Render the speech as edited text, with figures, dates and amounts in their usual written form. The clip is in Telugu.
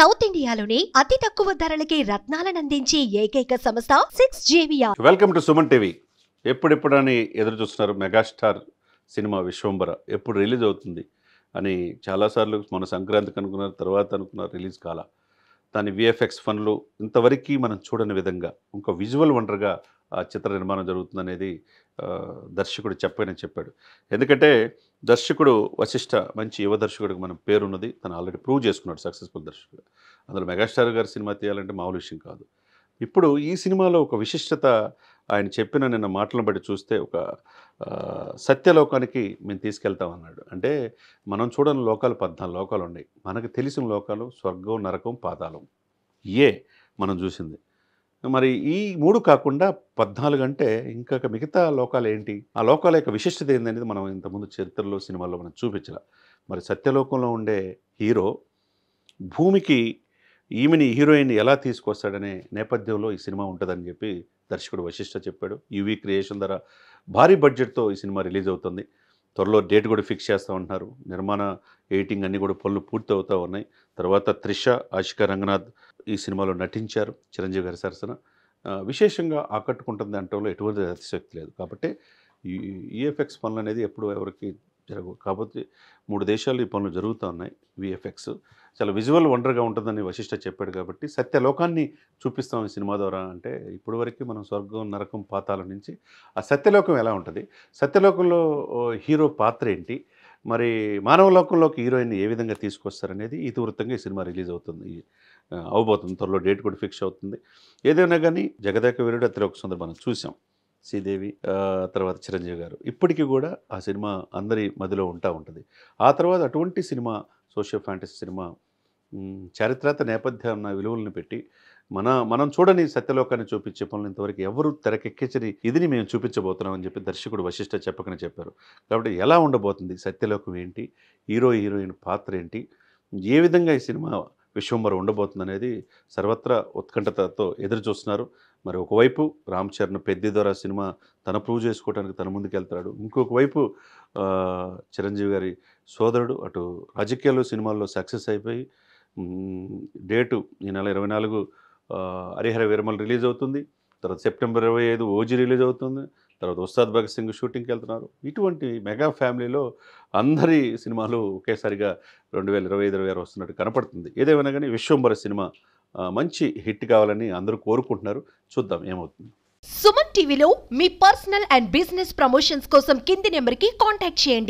సౌత్ ఇండియాలోనే అతి తక్కువ ధరలకి రత్నాలనందించే ఏకైక సంస్థ 6JVR. Welcome to Suman TV. ఎప్పుడెప్పుడని ఎదురు చూస్తున్నారు మెగాస్టార్ సినిమా విశ్వంబర ఎప్పుడు రిలీజ్ అవుతుంది అని చాలాసార్లు మన సంక్రాంతికి అనుకున్నారు, తర్వాత అనుకున్నారు, రిలీజ్ కాల. దాని విఎఫ్ఎక్స్ ఫన్లు ఇంతవరకు మనం చూడని విధంగా ఒక విజువల్ వండర్గా ఆ చిత్ర నిర్మాణం జరుగుతుందనేది దర్శకుడు చెప్పాడు. ఎందుకంటే దర్శకుడు వశిష్ఠ మంచి యువ దర్శకుడికి మనం పేరున్నది, తను ఆల్రెడీ ప్రూవ్ చేసుకున్నాడు సక్సెస్ఫుల్ దర్శకుడు. అందులో మెగాస్టార్ గారి సినిమా తీయాలంటే మామూలు విషయం కాదు. ఇప్పుడు ఈ సినిమాలో ఒక విశిష్టత ఆయన చెప్పిన నిన్న మాటలను బట్టి చూస్తే ఒక సత్యలోకానికి మేము తీసుకెళ్తామన్నాడు. అంటే మనం చూడని లోకాలు 14 లోకాలు ఉన్నాయి. మనకు తెలిసిన లోకాలు స్వర్గం, నరకం, పాతాళం మనం చూసింది. మరి ఈ 3 కాకుండా 14 అంటే ఇంకా మిగతా లోకాలు ఏంటి, ఆ లోకాల యొక్క విశిష్టత ఏందనేది మనం ఇంతకుముందు చరిత్రలో సినిమాల్లో మనం చూపించాల. మరి సత్యలోకంలో ఉండే హీరో భూమికి ఈమెని హీరోయిన్ ఎలా తీసుకొస్తాడనే నేపథ్యంలో ఈ సినిమా ఉంటుందని చెప్పి దర్శకుడు వశిష్ఠ చెప్పాడు. యువి క్రియేషన్ ద్వారా భారీ బడ్జెట్తో ఈ సినిమా రిలీజ్ అవుతుంది. త్వరలో డేట్ కూడా ఫిక్స్ చేస్తూ ఉంటున్నారు. నిర్మాణ ఎడిటింగ్ అన్నీ కూడా పనులు పూర్తి అవుతూ ఉన్నాయి. తర్వాత త్రిష, ఆశికా రంగనాథ్ ఈ సినిమాలో నటించారు చిరంజీవి గారి సరసన. విశేషంగా ఆకట్టుకుంటుంది అంటంలో ఎటువంటి అతిశక్తి లేదు. కాబట్టి ఈ ఈఎఫ్ఎక్స్ పనులు అనేది ఎప్పుడు ఎవరికి జరగవు. కాకపోతే 3 దేశాలు ఈ పనులు జరుగుతూ ఉన్నాయి. విఎఫ్ఎక్స్ చాలా విజువల్ వండర్గా ఉంటుందని వశిష్ఠ చెప్పాడు. కాబట్టి సత్యలోకాన్ని చూపిస్తాం ఈ సినిమా ద్వారా. అంటే ఇప్పటివరకు మనం స్వర్గం, నరకం, పాతాళం నుంచి ఆ సత్యలోకం ఎలా ఉంటుంది, సత్యలోకంలో హీరో పాత్ర ఏంటి, మరి మానవలోకంలోకి హీరోయిన్ ఏ విధంగా తీసుకొస్తారనేది ఇతివృత్తంగా ఈ సినిమా రిలీజ్ అవుతుంది, అవబోతుంది. త్వరలో డేట్ కూడా ఫిక్స్ అవుతుంది. ఏదైనా కానీ జగదేక వీరుడు, అతిలోక సుందరి మనం చూసాం, శ్రీదేవి, తర్వాత చిరంజీవి గారు. ఇప్పటికీ కూడా ఆ సినిమా అందరి మదిలో ఉంటుంది. ఆ తర్వాత అటువంటి సినిమా సోషల్ ఫ్యాంటసీ సినిమా చారిత్రక నేపథ్యం ఉన్న విలువలను పెట్టి మనం చూడని సత్యలోకాన్ని చూపించే పనులు ఇంతవరకు ఎవరు తెరకెక్కించని ఇదిని మేము చూపించబోతున్నాం అని చెప్పి దర్శకుడు వశిష్ఠ చెప్పకనే చెప్పారు. కాబట్టి ఎలా ఉండబోతుంది, సత్యలోకం ఏంటి, హీరోయిన్ పాత్ర ఏంటి, ఏ విధంగా ఈ సినిమా విశ్వంబర ఉండబోతుంది అనేది సర్వత్రా ఉత్కంఠతతో ఎదురు చూస్తున్నారు. మరి ఒకవైపు రామ్ చరణ్ పెద్ది ద్వారా సినిమా తన ప్రూవ్ చేసుకోవడానికి తన ముందుకు వెళ్తాడు. ఇంకొక వైపు చిరంజీవి గారి సోదరుడు అటు రాజకీయాల్లో సినిమాల్లో సక్సెస్ అయిపోయి డేటు ఈ నెల 24 హరిహర వీరమల్ రిలీజ్ అవుతుంది. తర్వాత సెప్టెంబర్ 25 ఓజీ రిలీజ్ అవుతుంది. తర్వాత ఉస్తాద్ భగత్ సింగ్ షూటింగ్కి వెళ్తున్నారు. ఇటువంటి మెగా ఫ్యామిలీలో అందరి సినిమాలు ఒకేసారిగా 2025-26 వస్తున్నట్టు కనపడుతుంది. ఏదేమైనా కానీ విశ్వంబర సినిమా మంచి హిట్ కావాలని అందరూ కోరుకుంటున్నారు. చూద్దాం ఏమవుతుంది. సుమన్ టీవీలో మీ పర్సనల్ అండ్ బిజినెస్ ప్రమోషన్స్ కోసం కింది నెంబర్కి కాంటాక్ట్ చేయండి.